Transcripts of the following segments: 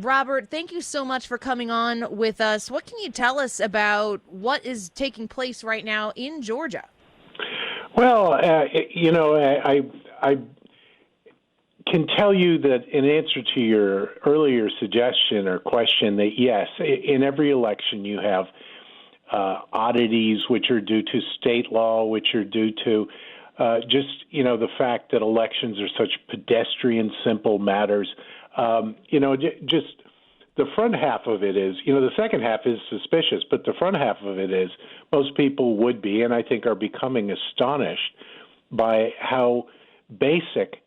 Robert, thank you so much for coming on with us. What can you tell us about what is taking place right now in Georgia? Well, I can tell you that in answer to your earlier suggestion or question that yes, in every election you have oddities which are due to state law, which are due to the fact that elections are such pedestrian, simple matters. Just the front half of it is, the second half is suspicious, but the front half of it is most people would be, and I think are becoming astonished by how basic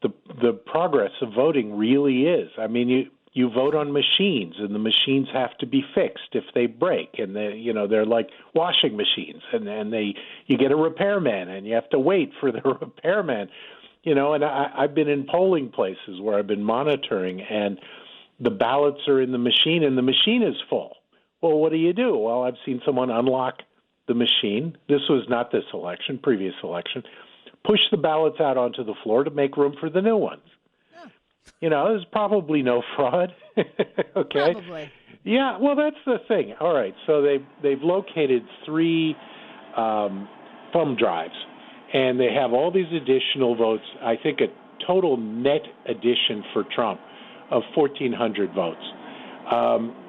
the progress of voting really is. I mean, you vote on machines, and the machines have to be fixed if they break, and they're like washing machines, and you get a repairman, and you have to wait for the repairman. And I've been in polling places where I've been monitoring, and the ballots are in the machine, and the machine is full. Well, what do? Well, I've seen someone unlock the machine. This was not this election, previous election. Push the ballots out onto the floor to make room for the new ones. There's probably no fraud. Okay. Probably. Yeah, well, that's the thing. All right, so they've located 3 thumb drives, and they have all these additional votes. I think a total net addition for Trump of 1,400 votes.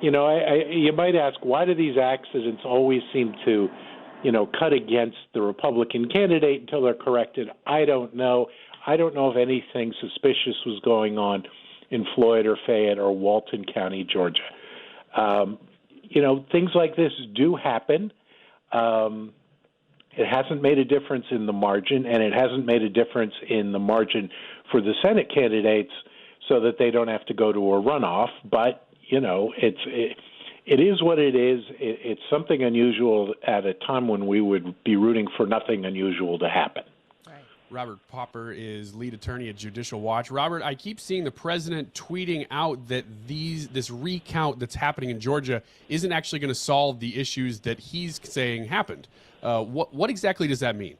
You might ask, why do these accidents always seem to cut against the Republican candidate until they're corrected? I don't know. I don't know if anything suspicious was going on in Floyd or Fayette or Walton County, Georgia. Things like this do happen. It hasn't made a difference in the margin, and it hasn't made a difference in the margin for the Senate candidates so that they don't have to go to a runoff. But, it is what it is. It's something unusual at a time when we would be rooting for nothing unusual to happen. Robert Popper is lead attorney at Judicial Watch. Robert, I keep seeing the president tweeting out that this recount that's happening in Georgia isn't actually going to solve the issues that he's saying happened. What exactly does that mean?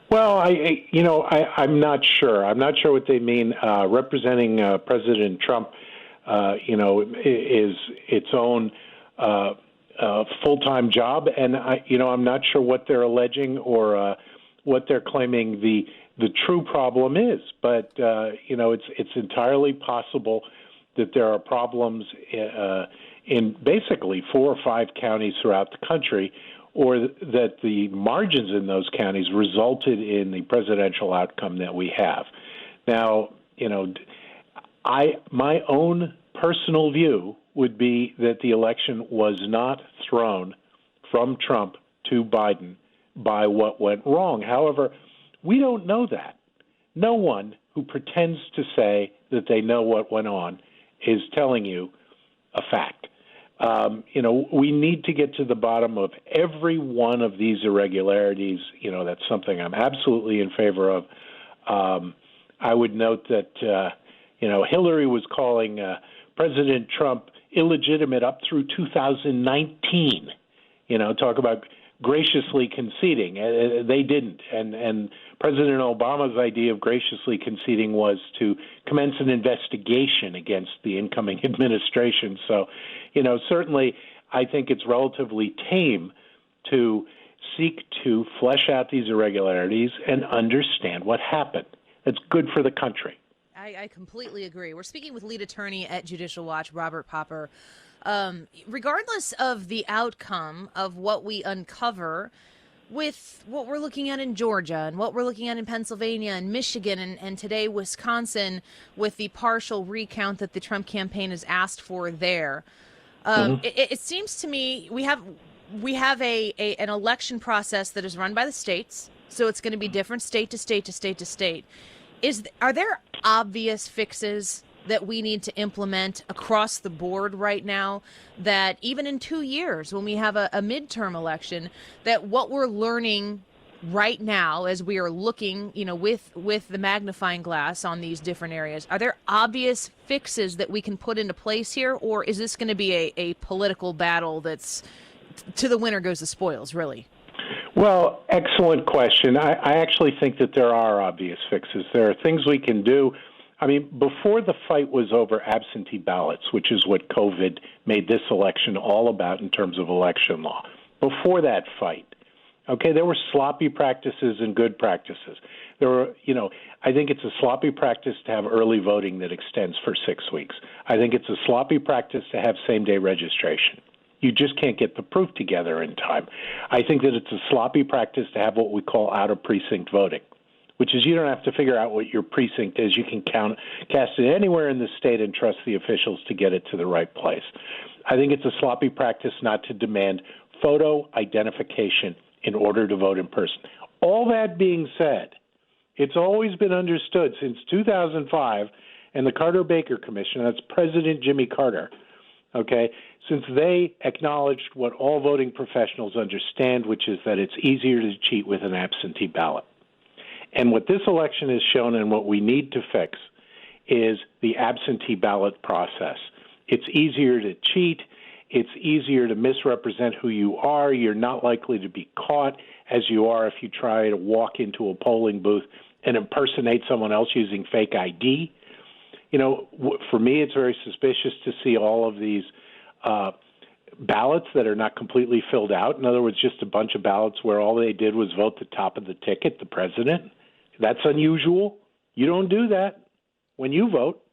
Well, I'm not sure. I'm not sure what they mean. Representing President Trump, is its own full-time job, and I'm not sure what they're alleging or what they're claiming the true problem is. But it's entirely possible that there are problems in basically 4 or 5 counties throughout the country, or that the margins in those counties resulted in the presidential outcome that we have. Now, my own personal view would be that the election was not thrown from Trump to Biden by what went wrong. However, we don't know that. No one who pretends to say that they know what went on is telling you a fact. We need to get to the bottom of every one of these irregularities. That's something I'm absolutely in favor of. I would note that, Hillary was calling President Trump illegitimate up through 2019. Talk about graciously conceding. They didn't. And President Obama's idea of graciously conceding was to commence an investigation against the incoming administration. So, certainly I think it's relatively tame to seek to flesh out these irregularities and understand what happened. It's good for the country. I completely agree. We're speaking with lead attorney at Judicial Watch, Robert Popper. Regardless of the outcome of what we uncover with what we're looking at in Georgia and what we're looking at in Pennsylvania and Michigan and today Wisconsin with the partial recount that the Trump campaign has asked for there, it seems to me we have an election process that is run by the states, so it's going to be different state to state to state to state. Are there obvious fixes that we need to implement across the board right now, that even in 2 years when we have a midterm election, that what we're learning right now as we are looking, with the magnifying glass on these different areas, are there obvious fixes that we can put into place here, or is this going to be a political battle that's to the winner goes the spoils, really? Well, excellent question. I actually think that there are obvious fixes. There are things we can do. I mean, before the fight was over absentee ballots, which is what COVID made this election all about in terms of election law, before that fight, okay, there were sloppy practices and good practices. There were, I think it's a sloppy practice to have early voting that extends for 6 weeks. I think it's a sloppy practice to have same-day registration. You just can't get the proof together in time. I think that it's a sloppy practice to have what we call out-of-precinct voting, which is you don't have to figure out what your precinct is. You can cast it anywhere in the state and trust the officials to get it to the right place. I think it's a sloppy practice not to demand photo identification in order to vote in person. All that being said, it's always been understood since 2005 and the Carter-Baker Commission, that's President Jimmy Carter, okay, since they acknowledged what all voting professionals understand, which is that it's easier to cheat with an absentee ballot. And what this election has shown and what we need to fix is the absentee ballot process. It's easier to cheat. It's easier to misrepresent who you are. You're not likely to be caught as you are if you try to walk into a polling booth and impersonate someone else using fake ID. For me, it's very suspicious to see all of these ballots that are not completely filled out. In other words, just a bunch of ballots where all they did was vote the top of the ticket, the president. That's unusual. You don't do that when you vote,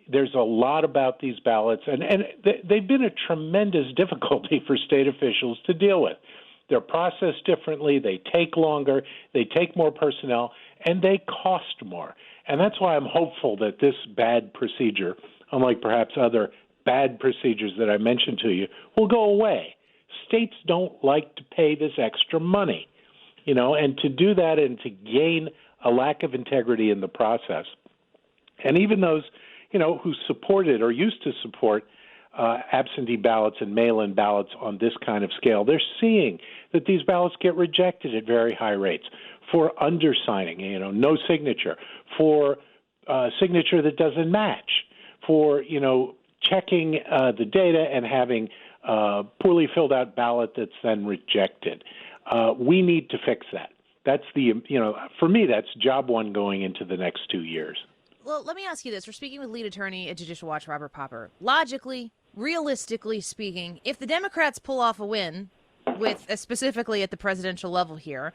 there's a lot about these ballots, and they've been a tremendous difficulty for state officials to deal with. They're processed differently, they take longer, they take more personnel, and they cost more. And that's why I'm hopeful that this bad procedure, unlike perhaps other bad procedures that I mentioned to you, will go away. States don't like to pay this extra money, and to do that and to gain a lack of integrity in the process. And even those who supported or used to support absentee ballots and mail-in ballots on this kind of scale, they're seeing that these ballots get rejected at very high rates for undersigning, no signature, for signature that doesn't match, for, checking the data and having a poorly filled out ballot that's then rejected. We need to fix that. That's for me, that's job one going into the next 2 years. Well, let me ask you this. We're speaking with lead attorney at Judicial Watch, Robert Popper. Logically, realistically speaking, if the Democrats pull off a win, with specifically at the presidential level here,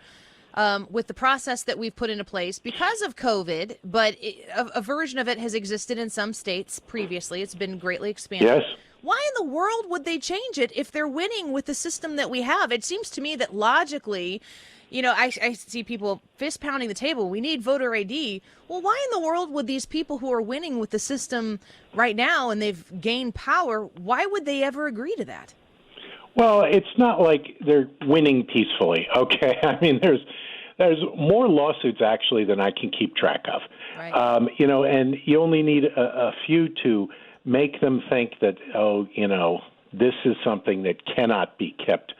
with the process that we've put into place because of COVID, but a version of it has existed in some states previously. It's been greatly expanded. Yes. Why in the world would they change it if they're winning with the system that we have? It seems to me that logically, I see people fist pounding the table. We need voter ID. Well, why in the world would these people who are winning with the system right now and they've gained power, why would they ever agree to that? Well, it's not like they're winning peacefully, okay? I mean, there's more lawsuits actually than I can keep track of. Right. And you only need a few to make them think that, this is something that cannot be kept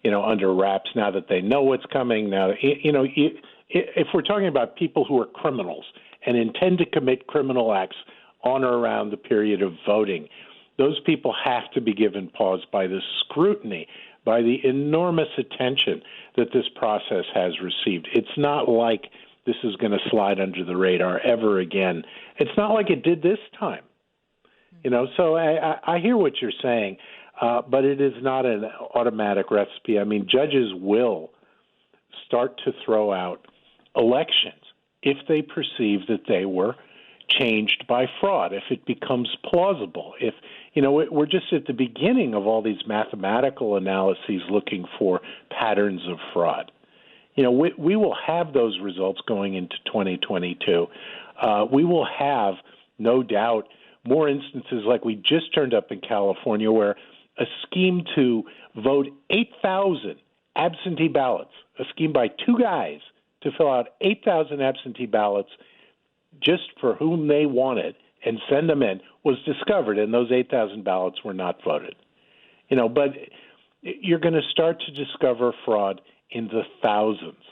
under wraps now that they know what's coming. Now, if we're talking about people who are criminals and intend to commit criminal acts on or around the period of voting, those people have to be given pause by the scrutiny, by the enormous attention that this process has received. It's not like this is going to slide under the radar ever again. It's not like it did this time. So I hear what you're saying. But it is not an automatic recipe. I mean, judges will start to throw out elections if they perceive that they were changed by fraud, if it becomes plausible, if, we're just at the beginning of all these mathematical analyses looking for patterns of fraud. We will have those results going into 2022. We will have, no doubt, more instances like we just turned up in California where a scheme to vote 8,000 absentee ballots, a scheme by two guys to fill out 8,000 absentee ballots just for whom they wanted and send them in, was discovered, and those 8,000 ballots were not voted. But you're going to start to discover fraud in the thousands.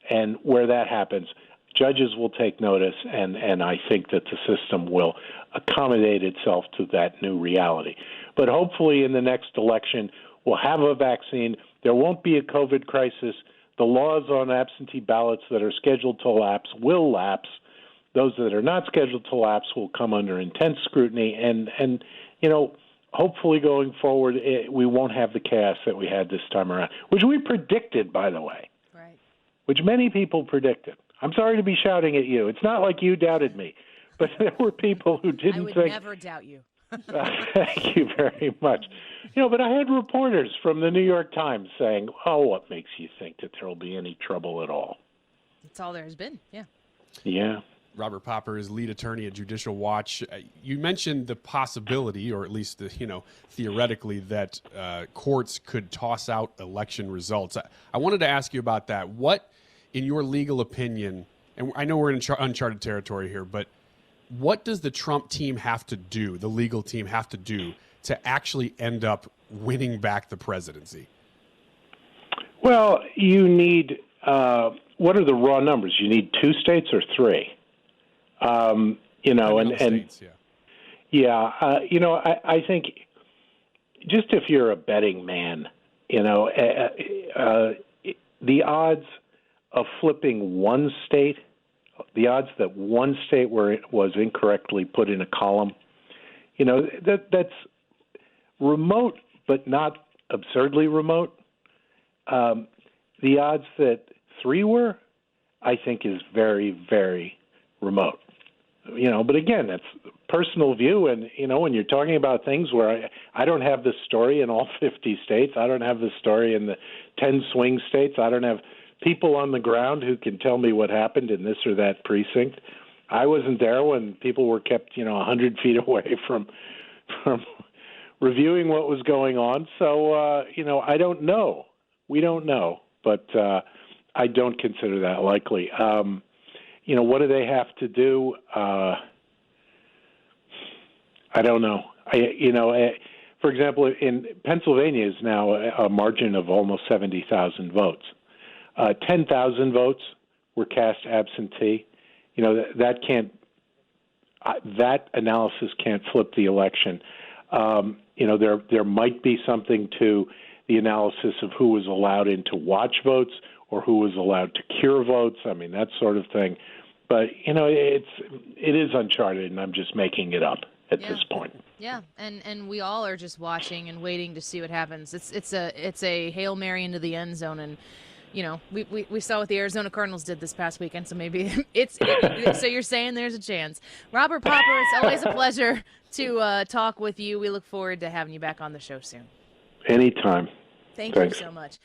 And where that happens, judges will take notice, and I think that the system will accommodate itself to that new reality. But hopefully in the next election, we'll have a vaccine. There won't be a COVID crisis. The laws on absentee ballots that are scheduled to lapse will lapse. Those that are not scheduled to lapse will come under intense scrutiny, and hopefully going forward, we won't have the chaos that we had this time around, which we predicted, by the way, Right. which many people predicted. I'm sorry to be shouting at you. It's not like you doubted me, but there were people who didn't I would think. never doubt you. Thank you very much. But I had reporters from the New York Times saying, "Oh, what makes you think that there will be any trouble at all?" That's all there has been. Yeah. Yeah. Robert Popper is lead attorney at Judicial Watch. You mentioned the possibility, or at least theoretically, that courts could toss out election results. I wanted to ask you about that. What, in your legal opinion, and I know we're in uncharted territory here, but what does the Trump team have to do, the legal team have to do, to actually end up winning back the presidency? Well, you need, what are the raw numbers? You need 2 states or 3? States, I think just if you're a betting man, the odds of flipping one state, the odds that one state was incorrectly put in a column, that's remote, but not absurdly remote. The odds that 3 were, I think, is very, very remote. But again, that's personal view, and when you're talking about things where I don't have the story in all 50 states, I don't have the story in the 10 swing states, I don't have people on the ground who can tell me what happened in this or that precinct. I wasn't there when people were kept 100 feet away from reviewing what was going on. So I don't know. We don't know, but I don't consider that likely. What do they have to do? I don't know. For example, in Pennsylvania is now a margin of almost 70,000 votes. 10,000 votes were cast absentee. That analysis can't flip the election. There might be something to the analysis of who was allowed in to watch votes or who was allowed to cure votes. I mean, that sort of thing. But it is uncharted, and I'm just making it up at this point. Yeah, and we all are just watching and waiting to see what happens. It's a Hail Mary into the end zone, and we saw what the Arizona Cardinals did this past weekend. So maybe so you're saying there's a chance. Robert Popper, it's always a pleasure to talk with you. We look forward to having you back on the show soon. Anytime. Thanks. You so much.